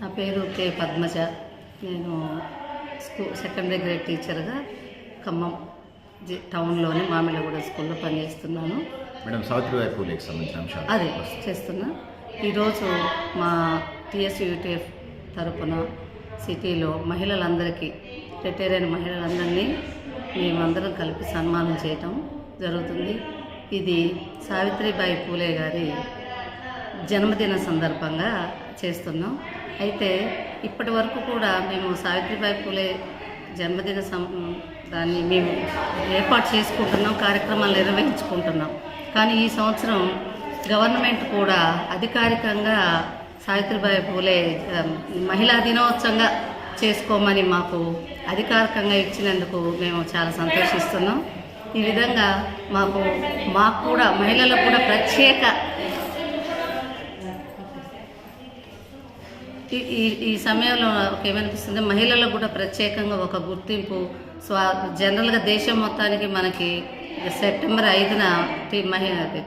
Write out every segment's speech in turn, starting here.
నా పేరు కే పద్మజ. నేను సెకండరీ గ్రేడ్ టీచర్గా ఖమ్మం టౌన్లోని మామిళ్ళగూడ స్కూల్లో పనిచేస్తున్నాను. మేడం, సావిత్రిబాయి పూలేకి సంబంధించిన అంశాలు అదే చేస్తున్నా. ఈరోజు మా టీఎస్యూటీఎఫ్ తరపున సిటీలో మహిళలందరికీ, రిటైర్ అయిన మహిళలందరినీ మేమందరం కలిపి సన్మానం చేయటం జరుగుతుంది. ఇది సావిత్రిబాయి పూలే గారి జన్మదిన సందర్భంగా చేస్తున్నాం. అయితే ఇప్పటి వరకు కూడా మేము సావిత్రిబాయి పూలే జన్మదిన దాన్ని మేము ఏర్పాటు చేసుకుంటున్నాం, కార్యక్రమాలు నిర్వహించుకుంటున్నాం. కానీ ఈ సంవత్సరం గవర్నమెంట్ కూడా అధికారికంగా సావిత్రిబాయి పూలే మహిళా దినోత్సవంగా చేసుకోమని మాకు అధికారికంగా ఇచ్చినందుకు మేము చాలా సంతోషిస్తున్నాం. ఈ విధంగా మాకు కూడా మహిళలకు కూడా ప్రత్యేక ఈ సమయంలో ఏమనిపిస్తుంది, మహిళలకు కూడా ప్రత్యేకంగా ఒక గుర్తింపు. జనరల్గా దేశం మొత్తానికి మనకి సెప్టెంబర్ 5న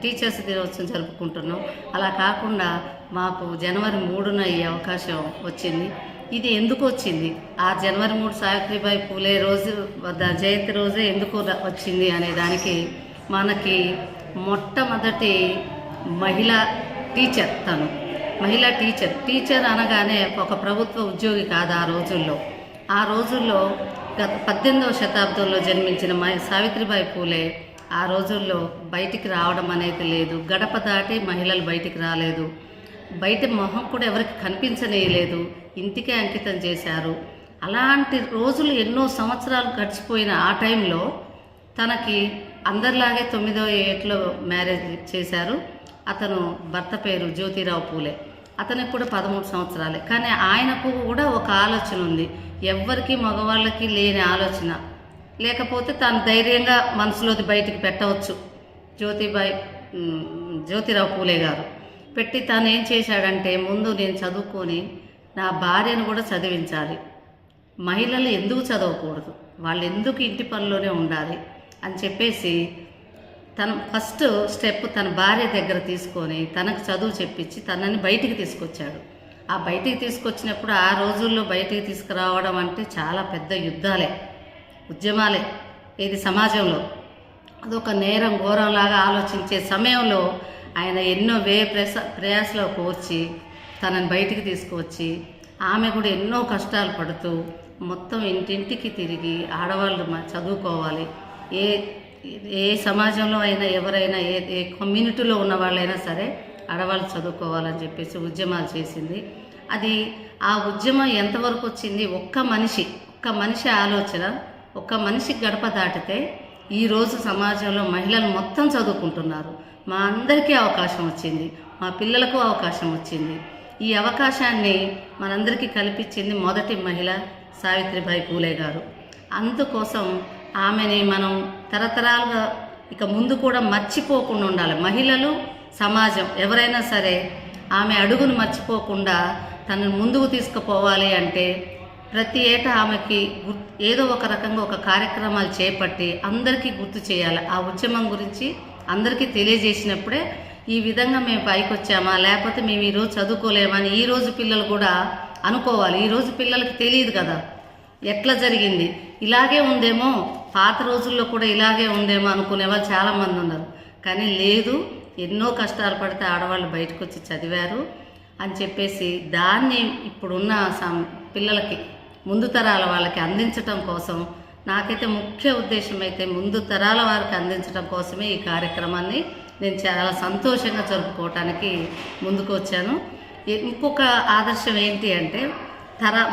టీచర్స్ దినోత్సవం జరుపుకుంటున్నాం. అలా కాకుండా మాకు జనవరి 3న ఈ అవకాశం వచ్చింది. ఇది ఎందుకు వచ్చింది, ఆ జనవరి 3 సావిత్రిబాయి పూలే రోజు జయంతి రోజే ఎందుకు వచ్చింది అనే దానికి మనకి మొట్టమొదటి మహిళా టీచర్ తను. మహిళా టీచర్ అనగానే ఒక ప్రభుత్వ ఉద్యోగి కాదు. ఆ రోజుల్లో గత 18వ శతాబ్దంలో జన్మించిన సావిత్రిబాయి పూలే ఆ రోజుల్లో బయటికి రావడం అనేది లేదు. గడప దాటి మహిళలు బయటికి రాలేదు. బయట మొహం కూడా ఎవరికి కనిపించనేయలేదు. ఇంటికే అంకితం చేశారు. అలాంటి రోజులు ఎన్నో సంవత్సరాలు గడిచిపోయిన ఆ టైంలో తనకి అందరిలాగే 9వ ఏటలో మ్యారేజ్ చేశారు. అతను భర్త పేరు జ్యోతిరావు పూలే. అతనికి కూడా 13 సంవత్సరాలే. కానీ ఆయనకు కూడా ఒక ఆలోచన ఉంది, ఎవ్వరికి మగవాళ్ళకి లేని ఆలోచన. లేకపోతే తను ధైర్యంగా మనసులోది బయటికి పెట్టవచ్చు. జ్యోతిరావు పూలే గారు పెట్టి తను ఏం చేశాడంటే, ముందు నేను చదువుకొని నా భార్యను కూడా చదివించాలి, మహిళలు ఎందుకు చదవకూడదు, వాళ్ళు ఎందుకు ఇంటి పనిలోనే ఉండాలి అని చెప్పేసి తన ఫస్ట్ స్టెప్ తన భార్య దగ్గర తీసుకొని తనకు చదువు చెప్పించి తనని బయటికి తీసుకొచ్చాడు. ఆ బయటికి తీసుకొచ్చినప్పుడు ఆ రోజుల్లో బయటికి తీసుకురావడం అంటే చాలా పెద్ద యుద్ధాలే, ఉద్యమాలే. ఇది సమాజంలో అదొక నేరం ఘోరంలాగా ఆలోచించే సమయంలో ఆయన ఎన్నో ప్రయాసలో కోర్చి తనని బయటికి తీసుకువచ్చి, ఆమె కూడా ఎన్నో కష్టాలు పడుతూ మొత్తం ఇంటింటికి తిరిగి ఆడవాళ్ళు చదువుకోవాలి, ఏ సమాజంలో అయినా ఎవరైనా ఏ కమ్యూనిటీలో ఉన్న వాళ్ళైనా సరే ఆడవాళ్ళు చదువుకోవాలని చెప్పేసి ఉద్యమాలు చేసింది. ఆ ఉద్యమం ఎంతవరకు వచ్చింది, ఒక్క మనిషి ఆలోచన, ఒక్క మనిషి గడప దాటితే ఈరోజు సమాజంలో మహిళలు మొత్తం చదువుకుంటున్నారు. మా అందరికీ అవకాశం వచ్చింది, మా పిల్లలకు అవకాశం వచ్చింది. ఈ అవకాశాన్ని మనందరికీ కల్పించింది మొదటి మహిళ సావిత్రిబాయి పూలే గారు. అందుకోసం ఆమెని మనం తరతరాలుగా ఇక ముందు కూడా మర్చిపోకుండా ఉండాలి. మహిళలు, సమాజం ఎవరైనా సరే ఆమె అడుగును మర్చిపోకుండా తనను ముందుకు తీసుకుపోవాలి అంటే ప్రతి ఏటా ఆమెకి ఏదో ఒక రకంగా ఒక కార్యక్రమాలు చేపట్టి అందరికీ గుర్తు చేయాలి. ఆ ఉద్యమం గురించి అందరికీ తెలియజేసినప్పుడే ఈ విధంగా మేము పైకి వచ్చామా, లేకపోతే మేము ఈరోజు చదువుకోలేమని ఈరోజు పిల్లలు కూడా అనుకోవాలి. ఈరోజు పిల్లలకి తెలియదు కదా ఎట్లా జరిగింది, ఇలాగే ఉందేమో, పాత రోజుల్లో కూడా ఇలాగే ఉందేమో అనుకునే వాళ్ళు చాలామంది ఉన్నారు. కానీ లేదు, ఎన్నో కష్టాలు పడితే ఆడవాళ్ళు బయటకు వచ్చి చదివారు అని చెప్పేసి దాన్ని ఇప్పుడున్న పిల్లలకి, ముందు తరాల వాళ్ళకి అందించటం కోసం నాకైతే ముఖ్య ఉద్దేశం అయితే ముందు తరాల వారికి అందించడం కోసమే ఈ కార్యక్రమాన్ని నేను చాలా సంతోషంగా జరుపుకోవటానికి ముందుకు వచ్చాను. ఇంకొక ఆదర్శం ఏంటి అంటే,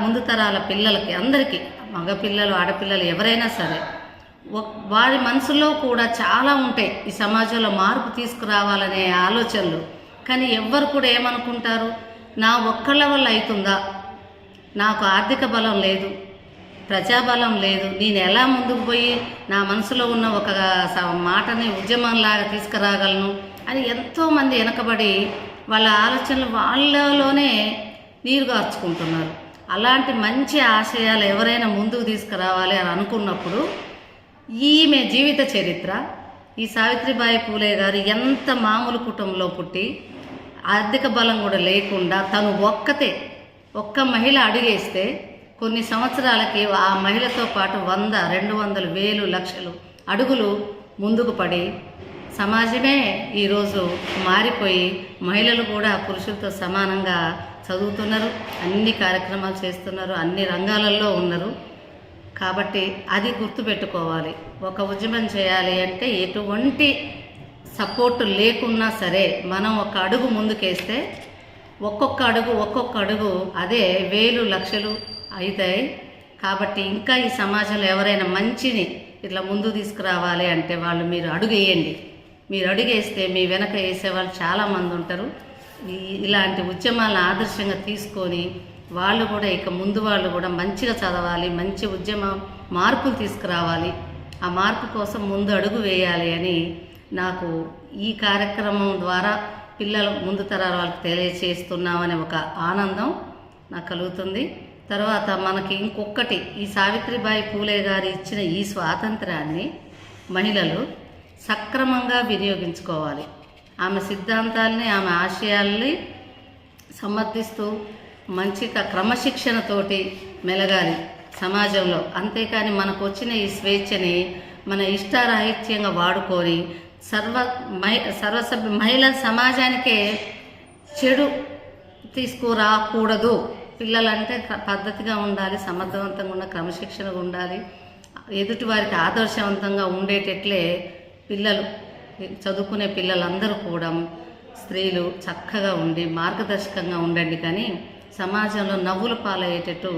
ముందు తరాల పిల్లలకి అందరికీ, మగపిల్లలు ఆడపిల్లలు ఎవరైనా సరే వారి మనసులో కూడా చాలా ఉంటాయి ఈ సమాజంలో మార్పు తీసుకురావాలనే ఆలోచనలు. కానీ ఎవ్వరు కూడా ఏమనుకుంటారు, నా ఒక్కళ్ళ వల్ల అవుతుందా, నాకు ఆర్థిక బలం లేదు, ప్రజాబలం లేదు, నేను ఎలా ముందుకు పోయి నా మనసులో ఉన్న ఒక మాటని ఉద్యమంలాగా తీసుకురాగలను అని ఎంతోమంది వెనకబడి వాళ్ళ ఆలోచనలు వాళ్ళలోనే నీరుగార్చుకుంటున్నారు. అలాంటి మంచి ఆశయాలు ఎవరైనా ముందుకు తీసుకురావాలి అని అనుకున్నప్పుడు ఈమె జీవిత చరిత్ర, ఈ సావిత్రిబాయి పూలే గారు ఎంత మామూలు కుటుంబంలో పుట్టి ఆర్థిక బలం కూడా లేకుండా తను ఒక్కతే ఒక్క మహిళ అడుగేస్తే కొన్ని సంవత్సరాలకి ఆ మహిళతో పాటు 100, 200, 1000, లక్షలు అడుగులు ముందుకు పడి సమాజమే ఈరోజు మారిపోయి మహిళలు కూడా పురుషులతో సమానంగా చదువుతున్నారు, అన్ని కార్యక్రమాలు చేస్తున్నారు, అన్ని రంగాలలో ఉన్నారు. కాబట్టి అది గుర్తుపెట్టుకోవాలి. ఒక ఉద్యమం చేయాలి అంటే ఎటువంటి సపోర్టు లేకున్నా సరే మనం ఒక అడుగు ముందుకేస్తే ఒక్కొక్క అడుగు అదే 1000, లక్షలు అవుతాయి. కాబట్టి ఇంకా ఈ సమాజంలో ఎవరైనా మంచిని ఇట్లా ముందు తీసుకురావాలి అంటే మీరు అడుగు వేయండి. మీరు అడుగేస్తే మీ వెనక వేసేవాళ్ళు చాలామంది ఉంటారు. ఇలాంటి ఉద్యమాలను ఆదర్శంగా తీసుకొని వాళ్ళు కూడా ఇక ముందు వాళ్ళు కూడా మంచిగా చదవాలి, మంచి ఉద్యమ మార్పులు తీసుకురావాలి. ఆ మార్పు కోసం ముందు అడుగు వేయాలి అని నాకు ఈ కార్యక్రమం ద్వారా పిల్లల ముందు తరాల వాళ్ళకి తెలియచేస్తున్నామనే ఒక ఆనందం నాకు కలుగుతుంది. తర్వాత మనకి ఇంకొకటి, ఈ సావిత్రిబాయి పూలే గారు ఇచ్చిన ఈ స్వాతంత్రాన్ని మహిళలు సక్రమంగా వినియోగించుకోవాలి. ఆమె సిద్ధాంతాలని, ఆమె ఆశయాల్ని సమర్థిస్తూ మంచిగా క్రమశిక్షణతోటి మెలగాలి సమాజంలో. అంతేకాని మనకు వచ్చిన ఈ స్వేచ్ఛని మన ఇష్టారాహిత్యంగా వాడుకొని సర్వసభ్య మహిళా సమాజానికే చెడు తీసుకురాకూడదు. పిల్లలంటే పద్ధతిగా ఉండాలి, సమర్థవంతంగా ఉండాలి, క్రమశిక్షణగా ఉండాలి, ఎదుటి వారికి ఆదర్శవంతంగా ఉండేటట్లే పిల్లలు, చదువుకునే పిల్లలందరూ కూడా స్త్రీలు చక్కగా ఉండి మార్గదర్శకంగా ఉండండి. కానీ సమాజంలో నవ్వుల పాలయ్యేటట్టు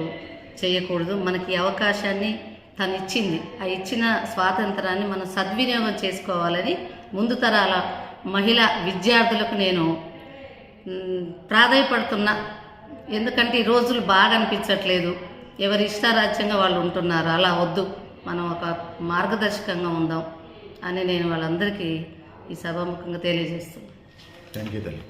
చేయకూడదు. మనకి అవకాశాన్ని తను ఇచ్చింది, ఆ ఇచ్చిన స్వాతంత్రాన్ని మనం సద్వినియోగం చేసుకోవాలని ముందు తరాల మహిళా విద్యార్థులకు నేను ప్రాధాయపడుతున్నా. ఎందుకంటే ఈ రోజులు బాగా అనిపించట్లేదు, ఎవరి ఇష్టారాజ్యంగా వాళ్ళు ఉంటున్నారు. అలా వద్దు, మనం ఒక మార్గదర్శకంగా ఉందాం అని నేను వాళ్ళందరికీ ఈ సభాముఖంగా తెలియజేస్తున్నాను. థ్యాంక్ యూ తల్లి.